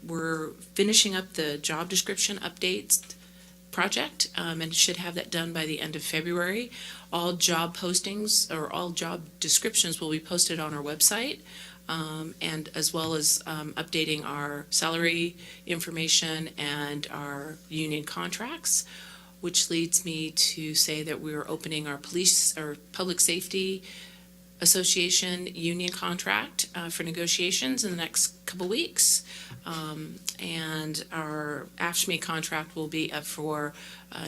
we're finishing up the job description updates project, and should have that done by the end of February. All job postings or all job descriptions will be posted on our website, and as well as updating our salary information and our union contracts, which leads me to say that we're opening our police or public safety association union contract for negotiations in the next couple weeks. And our AFSCME contract will be up for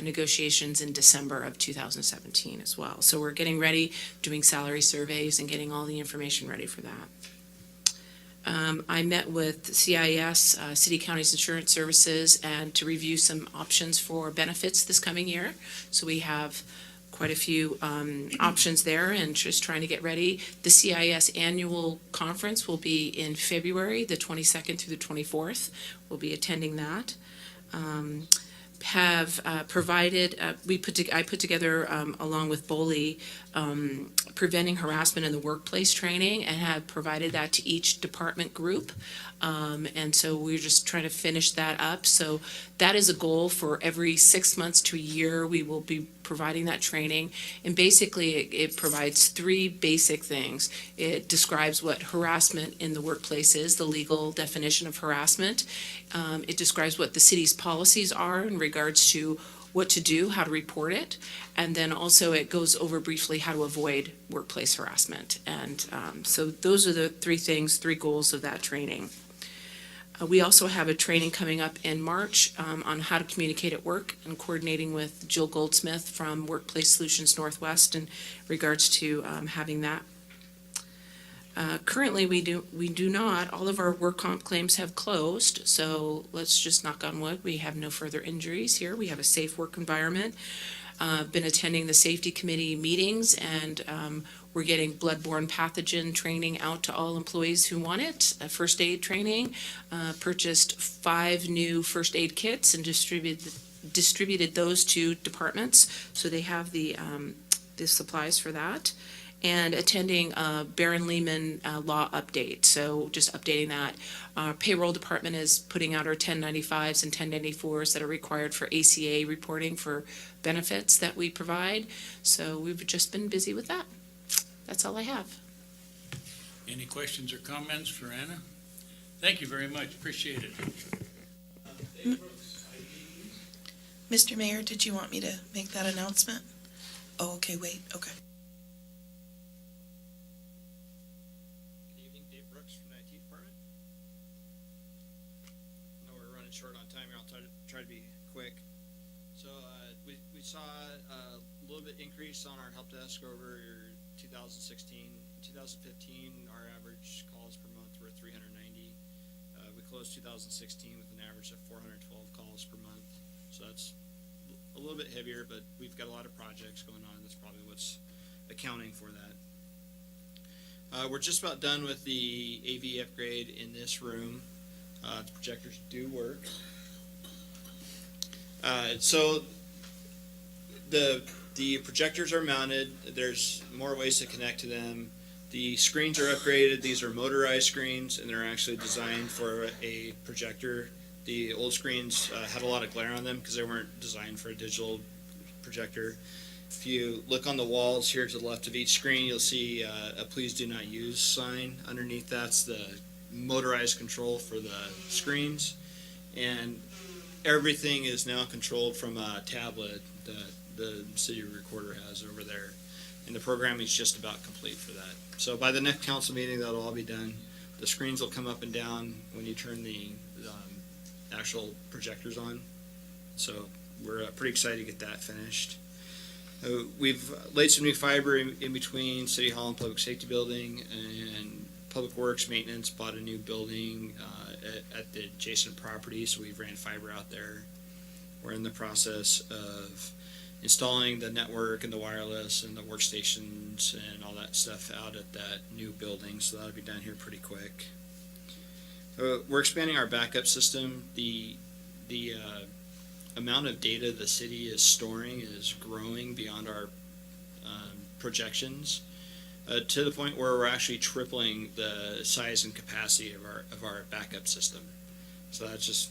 negotiations in December of 2017 as well. So we're getting ready, doing salary surveys and getting all the information ready for that. I met with CIS, City Counties Insurance Services, and to review some options for benefits this coming year. So we have quite a few options there and just trying to get ready. The CIS annual conference will be in February, the 22nd through the 24th. We'll be attending that. Have provided, I put together, along with BOLI, preventing harassment in the workplace training, and have provided that to each department group. And so we're just trying to finish that up. So that is a goal for every 6 months to a year. We will be providing that training. And basically it provides three basic things. It describes what harassment in the workplace is, the legal definition of harassment. It describes what the city's policies are in regards to what to do, how to report it, and then also it goes over briefly how to avoid workplace harassment. And so those are the three goals of that training. We also have a training coming up in March on how to communicate at work, and coordinating with Jill Goldsmith from Workplace Solutions Northwest in regards to having that. Currently, we do not. All of our work comp claims have closed, so let's just knock on wood. We have no further injuries here. We have a safe work environment. Been attending the safety committee meetings, and we're getting bloodborne pathogen training out to all employees who want it. First aid training. Purchased 5 new first aid kits and distributed those to departments, so they have the supplies for that. And attending Baron Lehman law update. So just updating that. Our payroll department is putting out our 1095s and 1094s that are required for ACA reporting for benefits that we provide. So we've just been busy with that. That's all I have. Any questions or comments for Anna? Thank you very much. Appreciate it. Mr. Mayor, did you want me to make that announcement? Oh, okay, wait, okay. Short on time here. I'll try to be quick. So we saw a little bit increase on our help desk over 2016. In 2015, our average calls per month were 390. We closed 2016 with an average of 412 calls per month. So that's a little bit heavier, but we've got a lot of projects going on. That's probably what's accounting for that. We're just about done with the AV upgrade in this room. The projectors do work. So the projectors are mounted. There's more ways to connect to them. The screens are upgraded. These are motorized screens, and they're actually designed for a projector. The old screens had a lot of glare on them because they weren't designed for a digital projector. If you look on the walls here to the left of each screen, you'll see a please do not use sign. Underneath that's the motorized control for the screens, and everything is now controlled from a tablet that the city recorder has over there, and the programming is just about complete for that. So by the next council meeting, that'll all be done. The screens will come up and down when you turn the actual projectors on, so we're pretty excited to get that finished. We've laid some new fiber in between City Hall and Public Safety Building, and Public Works Maintenance bought a new building at the adjacent property, so we've ran fiber out there. We're in the process of installing the network and the wireless and the workstations and all that stuff out at that new building, so that'll be done here pretty quick. We're expanding our backup system. The amount of data the city is storing is growing beyond our projections. To the point where we're actually tripling the size and capacity of our backup system. So that just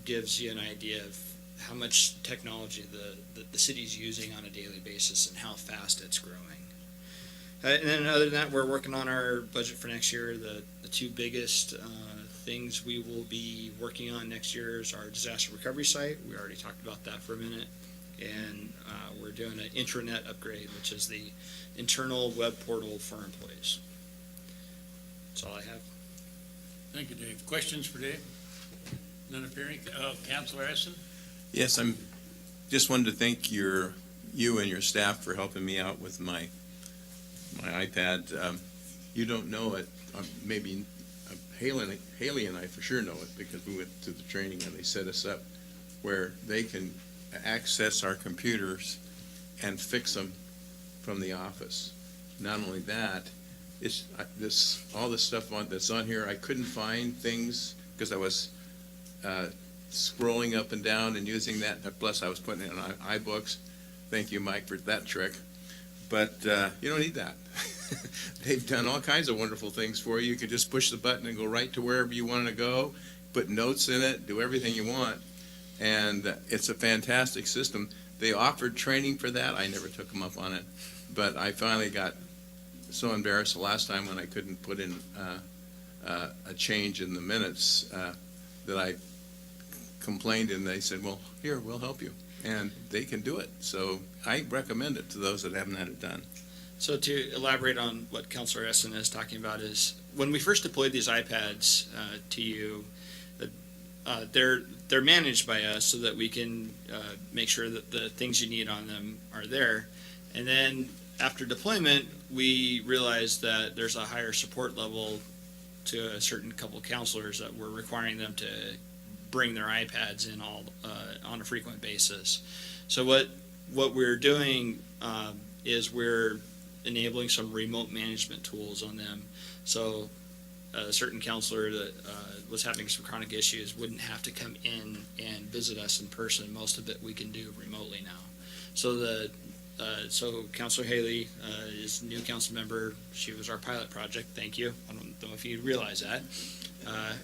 gives you an idea of how much technology the city's using on a daily basis and how fast it's growing. And then other than that, we're working on our budget for next year. The two biggest things we will be working on next year is our disaster recovery site. We already talked about that for a minute. And we're doing an intranet upgrade, which is the internal web portal for employees. That's all I have. Thank you, Dave. Questions for Dave? None appearing. Councilor Essen? Yes, I'm just wanted to thank you and your staff for helping me out with my iPad. You don't know it, maybe Haley and I for sure know it because we went to the training and they set us up where they can access our computers and fix them from the office. Not only that, it's all this stuff that's on here. I couldn't find things because I was scrolling up and down and using that. Plus, I was putting it on iBooks. Thank you, Mike, for that trick. But you don't need that. They've done all kinds of wonderful things for you. You can just push the button and go right to wherever you want to go, put notes in it, do everything you want. And it's a fantastic system. They offered training for that. I never took them up on it. But I finally got so embarrassed the last time when I couldn't put in a change in the minutes that I complained, and they said, well, here, we'll help you. And they can do it. So I recommend it to those that haven't had it done. So to elaborate on what Councilor Essen is talking about is when we first deployed these iPads to you, they're managed by us so that we can make sure that the things you need on them are there. And then after deployment, we realized that there's a higher support level to a certain couple of counselors that we're requiring them to bring their iPads in all on a frequent basis. So what we're doing is we're enabling some remote management tools on them. So a certain counselor that was having some chronic issues wouldn't have to come in and visit us in person. Most of it we can do remotely now. So so Councilor Haley is a new council member. She was our pilot project. Thank you. I don't know if you realize that.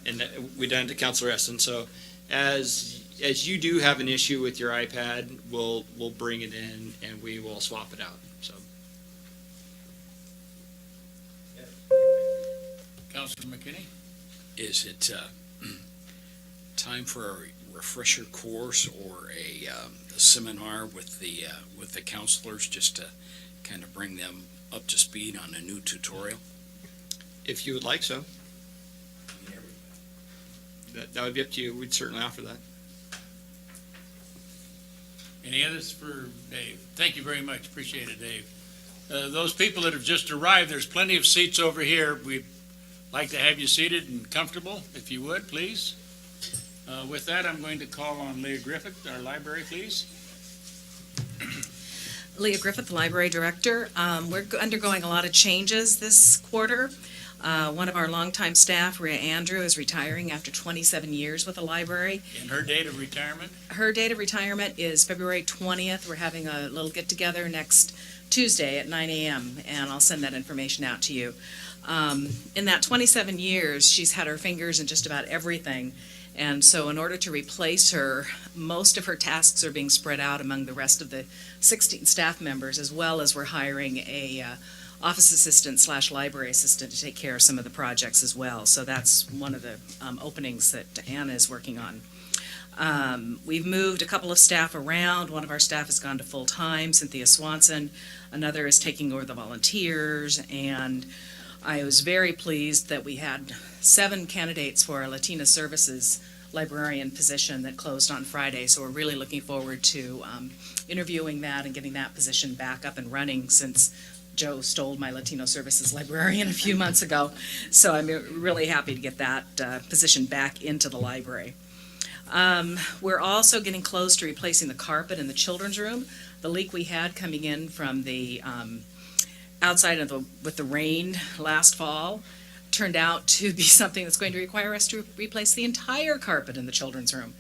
And we done it to Councilor Essen. So as you do have an issue with your iPad, we'll bring it in and we will swap it out. So. Councilor McKinney? Is it time for a refresher course or a seminar with the counselors just to kind of bring them up to speed on a new tutorial? If you would like so. That would be up to you. We'd certainly offer that. Any others for Dave? Thank you very much. Appreciate it, Dave. Those people that have just arrived, there's plenty of seats over here. We'd like to have you seated and comfortable, if you would, please. With that, I'm going to call on Leah Griffith, our library, please. Leah Griffith, Library Director. We're undergoing a lot of changes this quarter. One of our longtime staff, Rhea Andrew, is retiring after 27 years with the library. And her date of retirement? Her date of retirement is February 20th. We're having a little get-together next Tuesday at 9 a.m., and I'll send that information out to you. In that 27 years, she's had her fingers in just about everything. And so in order to replace her, most of her tasks are being spread out among the rest of the 16 staff members, as well as we're hiring a office assistant / library assistant to take care of some of the projects as well. So that's one of the openings that Anna is working on. We've moved a couple of staff around. One of our staff has gone to full-time, Cynthia Swanson. Another is taking over the volunteers, and I was very pleased that we had 7 candidates for our Latina Services librarian position that closed on Friday. So we're really looking forward to interviewing that and getting that position back up and running, since Joe stole my Latino Services librarian a few months ago. So I'm really happy to get that position back into the library. We're also getting close to replacing the carpet in the children's room. The leak we had coming in from the outside with the rain last fall turned out to be something that's going to require us to replace the entire carpet in the children's room.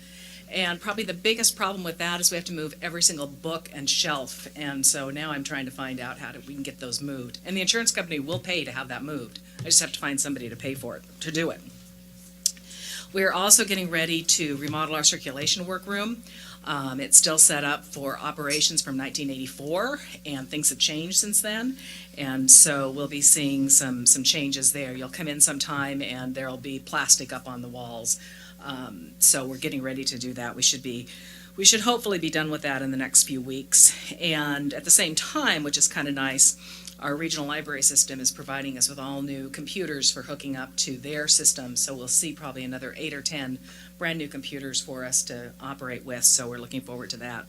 And probably the biggest problem with that is we have to move every single book and shelf. And so now I'm trying to find out how we can get those moved. And the insurance company will pay to have that moved. I just have to find somebody to pay for it, to do it. We're also getting ready to remodel our circulation workroom. It's still set up for operations from 1984, and things have changed since then. And so we'll be seeing some changes there. You'll come in sometime and there'll be plastic up on the walls. So we're getting ready to do that. We should hopefully be done with that in the next few weeks. And at the same time, which is kind of nice, our regional library system is providing us with all new computers for hooking up to their system. So we'll see probably another 8 or 10 brand new computers for us to operate with. So we're looking forward to that.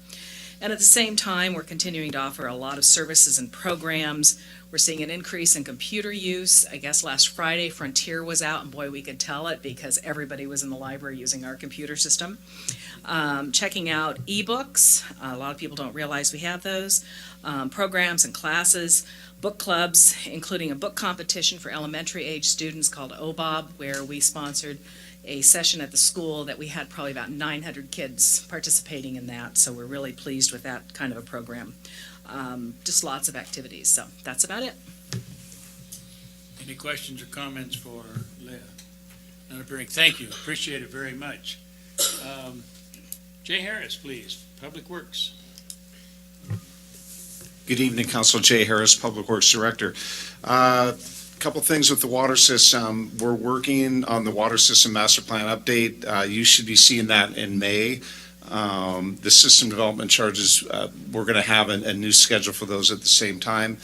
And at the same time, we're continuing to offer a lot of services and programs. We're seeing an increase in computer use. I guess last Friday, Frontier was out, and boy, we could tell it because everybody was in the library using our computer system. Checking out ebooks. A lot of people don't realize we have those. Programs and classes. Book clubs, including a book competition for elementary age students called OBOB, where we sponsored a session at the school that we had probably about 900 kids participating in that. So we're really pleased with that kind of a program. Just lots of activities. So that's about it. Any questions or comments for Leah? None appearing. Thank you. Appreciate it very much. Jay Harris, please. Public Works. Good evening, Council. Jay Harris, Public Works Director. Couple things with the water system. We're working on the water system master plan update. You should be seeing that in May. The system development charges, we're going to have a new schedule for those at the same time.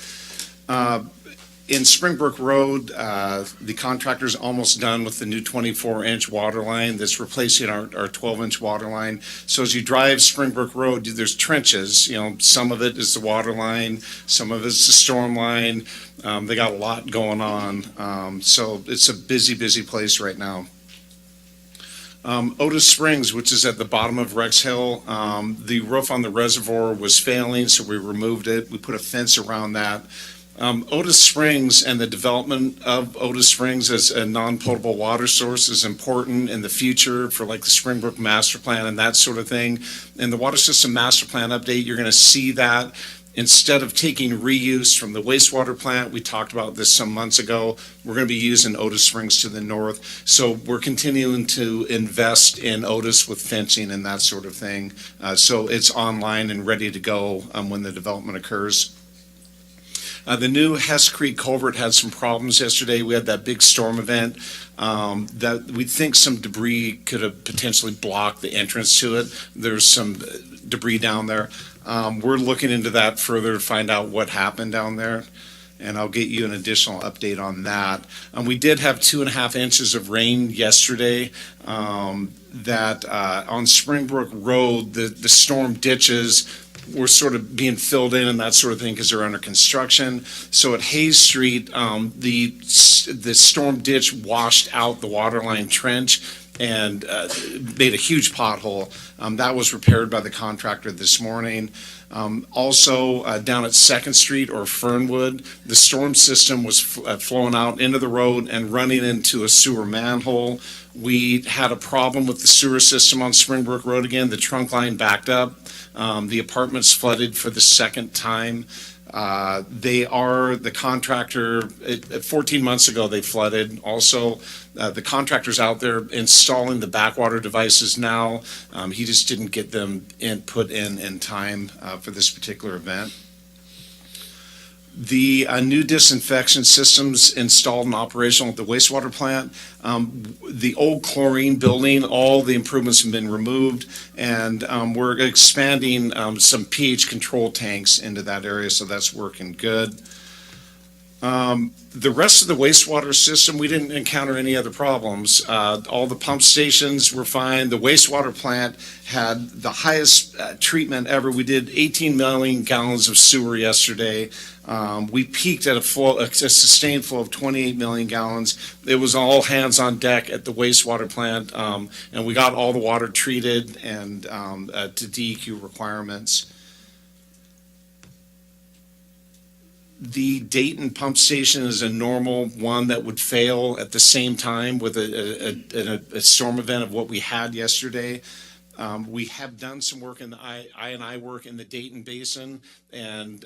In Springbrook Road, the contractor's almost done with the new 24-inch water line that's replacing our 12-inch water line. So as you drive Springbrook Road, there's trenches. You know, some of it is the water line, some of it's the storm line. They got a lot going on. So it's a busy, busy place right now. Otis Springs, which is at the bottom of Rex Hill, the roof on the reservoir was failing, so we removed it. We put a fence around that. Otis Springs and the development of Otis Springs as a non-potable water source is important in the future for like the Springbrook Master Plan and that sort of thing. In the Water System Master Plan update, you're going to see that instead of taking reuse from the wastewater plant, we talked about this some months ago, we're going to be using Otis Springs to the north. So we're continuing to invest in Otis with fencing and that sort of thing. So it's online and ready to go when the development occurs. The new Hess Creek culvert had some problems yesterday. We had that big storm event that we think some debris could have potentially blocked the entrance to it. There's some debris down there. We're looking into that further to find out what happened down there, and I'll get you an additional update on that. We did have 2.5 inches of rain yesterday. That on Springbrook Road, the storm ditches were sort of being filled in and that sort of thing because they're under construction. So at Hayes Street, the storm ditch washed out the waterline trench and made a huge pothole. That was repaired by the contractor this morning. Also, down at 2nd Street or Fernwood, the storm system was flowing out into the road and running into a sewer manhole. We had a problem with the sewer system on Springbrook Road again. The trunk line backed up. The apartments flooded for the second time. The contractor, 14 months ago they flooded. Also, the contractor's out there installing the backwater devices now. He just didn't get them put in time for this particular event. The new disinfection systems installed and operational at the wastewater plant. The old chlorine building, all the improvements have been removed, and we're expanding some pH control tanks into that area, so that's working good. The rest of the wastewater system, we didn't encounter any other problems. All the pump stations were fine. The wastewater plant had the highest treatment ever. We did 18 million gallons of sewer yesterday. We peaked at a sustained flow of 28 million gallons. It was all hands on deck at the wastewater plant, and we got all the water treated and to DEQ requirements. The Dayton pump station is a normal one that would fail at the same time with a storm event of what we had yesterday. We have done some work in the I work in the Dayton Basin, and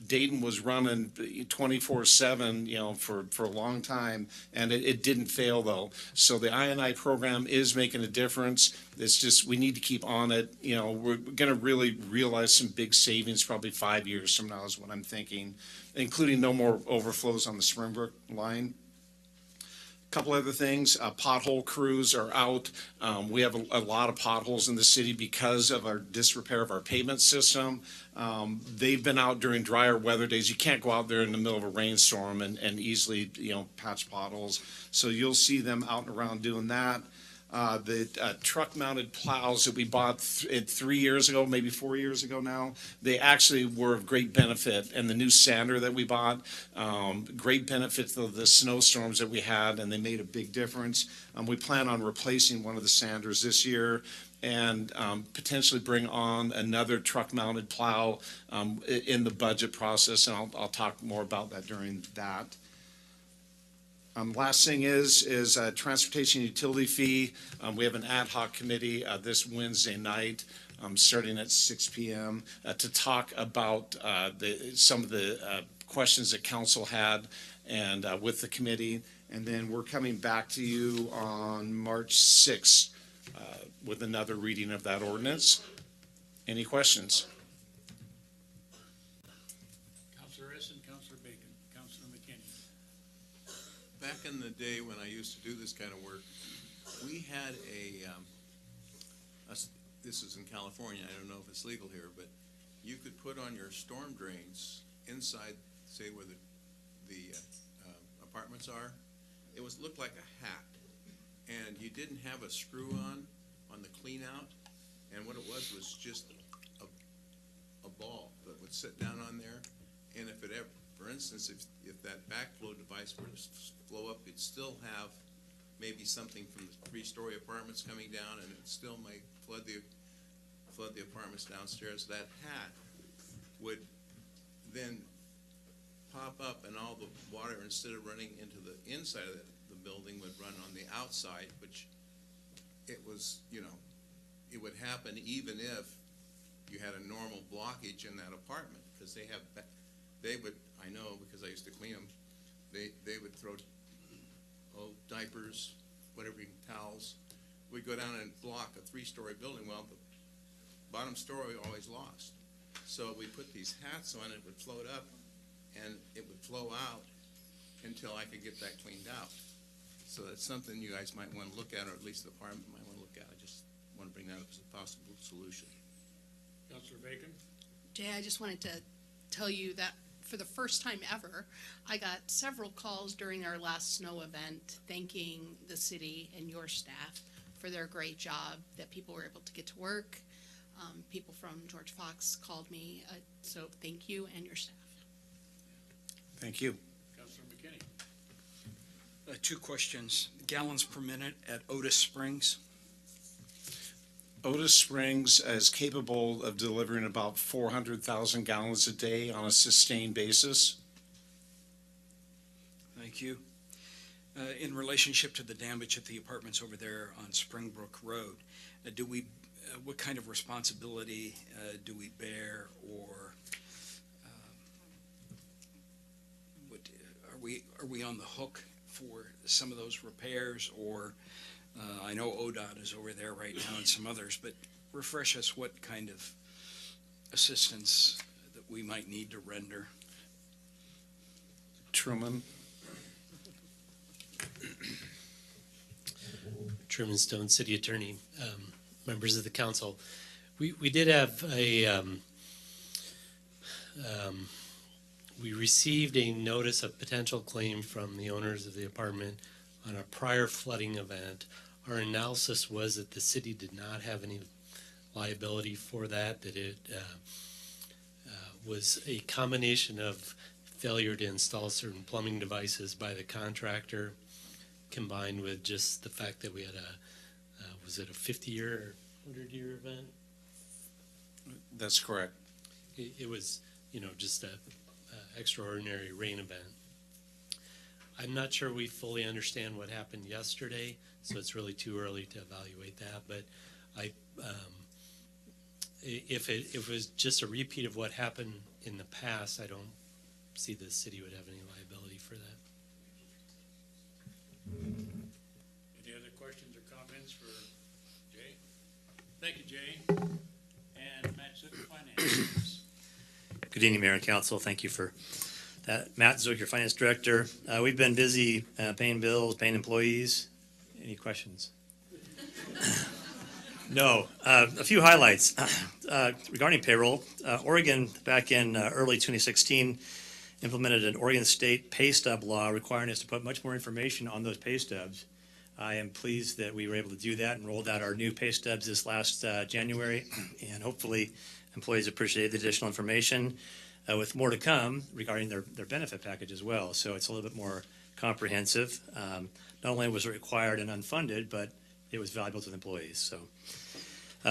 Dayton was running 24/7, for a long time, and it didn't fail though. So the I program is making a difference. It's just we need to keep on it. We're going to really realize some big savings probably 5 years from now is what I'm thinking, including no more overflows on the Springbrook line. Couple other things, pothole crews are out. We have a lot of potholes in the city because of our disrepair of our pavement system. They've been out during drier weather days. You can't go out there in the middle of a rainstorm and easily, patch potholes. So you'll see them out and around doing that. The truck-mounted plows that we bought 3 years ago, maybe 4 years ago now, they actually were of great benefit. And the new sander that we bought, great benefit of the snowstorms that we had, and they made a big difference. We plan on replacing one of the sanders this year and potentially bring on another truck-mounted plow in the budget process, and I'll talk more about that during that. Last thing is transportation utility fee. We have an ad hoc committee this Wednesday night, starting at 6 p.m. To talk about some of the questions that council had and with the committee. And then we're coming back to you on March 6th with another reading of that ordinance. Any questions? Councilor Essen, Councilor Bacon, Councilor McKinney. Back in the day when I used to do this kind of work, we had this is in California, I don't know if it's legal here, but you could put on your storm drains inside, say where the apartments are. It looked like a hat, and you didn't have a screw on the clean out, and what it was just a ball that would sit down on there, and if it ever, for instance, if that backflow device were to flow up, it'd still have maybe something from the 3-story apartments coming down, and it still might flood the apartments downstairs. That hat would then pop up, and all the water, instead of running into the inside of the building, would run on the outside, which it was, it would happen even if you had a normal blockage in that apartment, because they would, I know because I used to clean them, they would throw diapers, whatever, towels. We'd go down and block a 3-story building. Well, the bottom story always lost. So we put these hats on, it would float up, and it would flow out until I could get that cleaned out. So that's something you guys might want to look at, or at least the department might want to look at. I just want to bring that up as a possible solution. Councilor Bacon? Jay, I just wanted to tell you that for the first time ever, I got several calls during our last snow event thanking the city and your staff for their great job, that people were able to get to work. People from George Fox called me, so thank you and your staff. Thank you. Councilor McKinney? 2 questions. Gallons per minute at Otis Springs. Otis Springs is capable of delivering about 400,000 gallons a day on a sustained basis. Thank you. In relationship to the damage at the apartments over there on Springbrook Road, what kind of responsibility do we bear, or are we on the hook for some of those repairs, or I know ODOT is over there right now and some others, but refresh us what kind of assistance that we might need to render. Truman? Truman Stone, City Attorney, members of the council. We did have we received a notice of potential claim from the owners of the apartment on a prior flooding event. Our analysis was that the city did not have any liability for that, that it was a combination of failure to install certain plumbing devices by the contractor, combined with just the fact that we had was it a 50-year or 100-year event? That's correct. It was, just a extraordinary rain event. I'm not sure we fully understand what happened yesterday, so it's really too early to evaluate that, but I if it was just a repeat of what happened in the past, I don't see the city would have any liability for that. Any other questions or comments for Jay? Thank you, Jay. And Matt Zucker, Finance. Good evening, Mayor and Council. Thank you for that. Matt Zook, your Finance Director. We've been busy paying bills, paying employees. Any questions? No. A few highlights. Regarding payroll, Oregon, back in early 2016, implemented an Oregon State pay stub law requiring us to put much more information on those pay stubs. I am pleased that we were able to do that and rolled out our new pay stubs this last January, and hopefully employees appreciate the additional information, with more to come regarding their benefit package as well. So it's a little bit more comprehensive. Not only was it required and unfunded, but it was valuable to the employees. So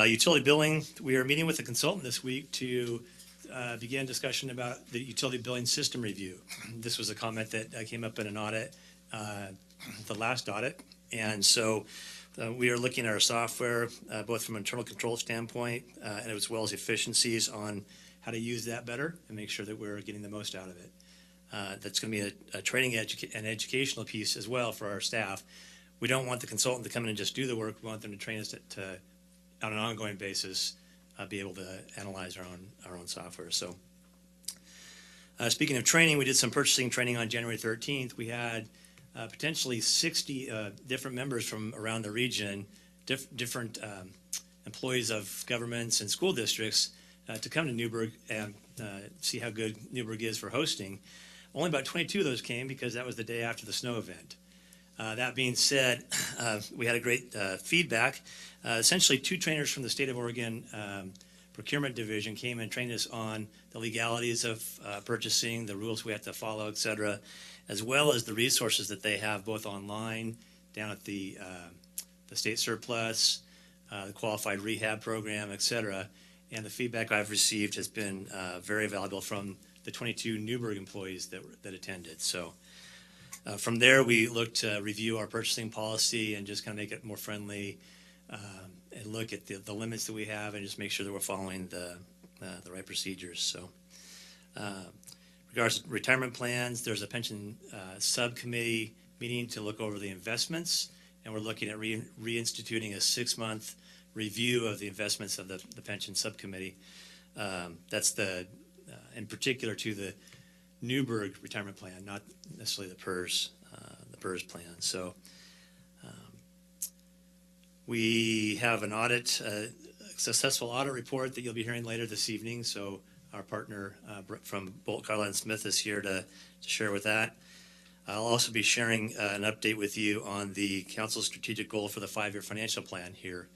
utility billing, we are meeting with a consultant this week to begin discussion about the utility billing system review. This was a comment that came up in an audit, the last audit. And so we are looking at our software, both from an internal control standpoint and as well as efficiencies on how to use that better and make sure that we're getting the most out of it. That's going to be a training and educational piece as well for our staff. We don't want the consultant to come in and just do the work. We want them to train us to on an ongoing basis, be able to analyze our own software. So speaking of training, we did some purchasing training on January 13th. We had potentially 60 different members from around the region, different employees of governments and school districts to come to Newberg and see how good Newberg is for hosting. Only about 22 of those came because that was the day after the snow event. That being said, we had a great feedback. Essentially, 2 trainers from the state of Oregon procurement division came and trained us on the legalities of purchasing, the rules we have to follow, et cetera, as well as the resources that they have both online, down at the state surplus, the qualified rehab program, et cetera. And the feedback I've received has been very valuable from the 22 Newberg employees that attended. So from there, we looked to review our purchasing policy and just kind of make it more friendly and look at the limits that we have and just make sure that we're following the right procedures. So regards to retirement plans, there's a pension subcommittee meeting to look over the investments, and we're looking at reinstituting a 6-month review of the investments of the pension subcommittee. That's in particular to the Newberg retirement plan, not necessarily the PERS plan. So we have an audit, a successful audit report that you'll be hearing later this evening. So our partner from Bolt, Carlisle & Smith is here to share with that. I'll also be sharing an update with you on the council's strategic goal for the 5-year financial plan here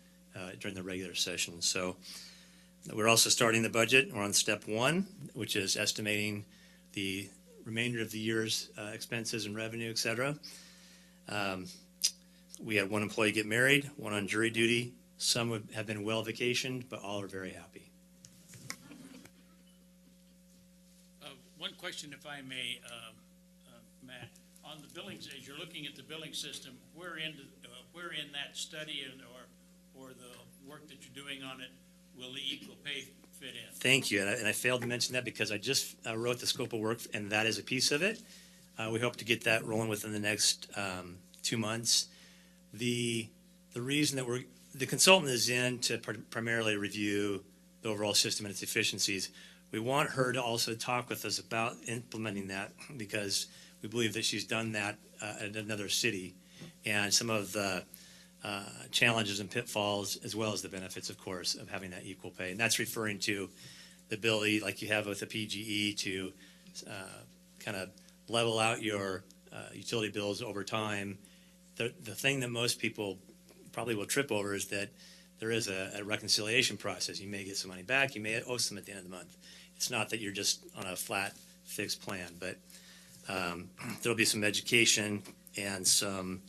during the regular session. So we're also starting the budget. We're on step 1, which is estimating the remainder of the year's expenses and revenue, et cetera. We had 1 employee get married, 1 on jury duty. Some have been well vacationed, but all are very happy. One question, if I may, Matt, on the billings, as you're looking at the billing system, where in that study or the work that you're doing on it will the equal pay fit in? Thank you, and I failed to mention that because I just wrote the scope of work, and that is a piece of it. We hope to get that rolling within the next 2 months. The reason that the consultant is in to primarily review the overall system and its efficiencies. We want her to also talk with us about implementing that because we believe that she's done that at another city, and some of the challenges and pitfalls, as well as the benefits, of course, of having that equal pay. And that's referring to the ability, like you have with the PGE, to kind of level out your utility bills over time. The thing that most people probably will trip over is that there is a reconciliation process. You may get some money back. You may owe some at the end of the month. It's not that you're just on a flat, fixed plan, but there'll be some education and some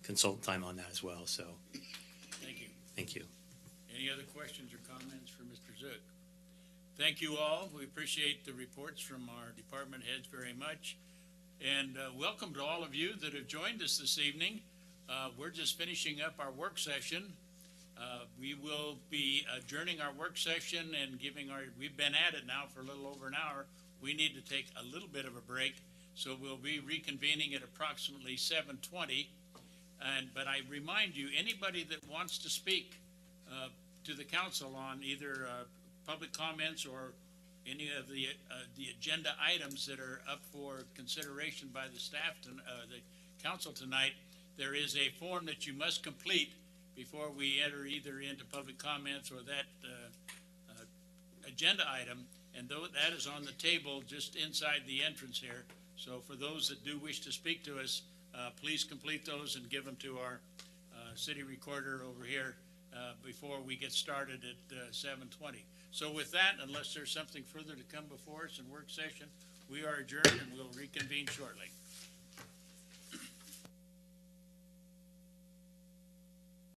consultant time on that as well. So, Thank you. thank you. Any other questions or comments for Mr. Zook? Thank you all. We appreciate the reports from our department heads very much. And welcome to all of you that have joined us this evening. We're just finishing up our work session. We will be adjourning our work session and we've been at it now for a little over an hour. We need to take a little bit of a break, so we'll be reconvening at approximately 7:20. But I remind you, anybody that wants to speak to the council on either public comments or any of the agenda items that are up for consideration by the staff, the council tonight, there is a form that you must complete before we enter either into public comments or that agenda item, and that is on the table just inside the entrance here. So for those that do wish to speak to us, please complete those and give them to our city recorder over here before we get started at 7:20. So with that, unless there's something further to come before us in work session, we are adjourned and we'll reconvene shortly.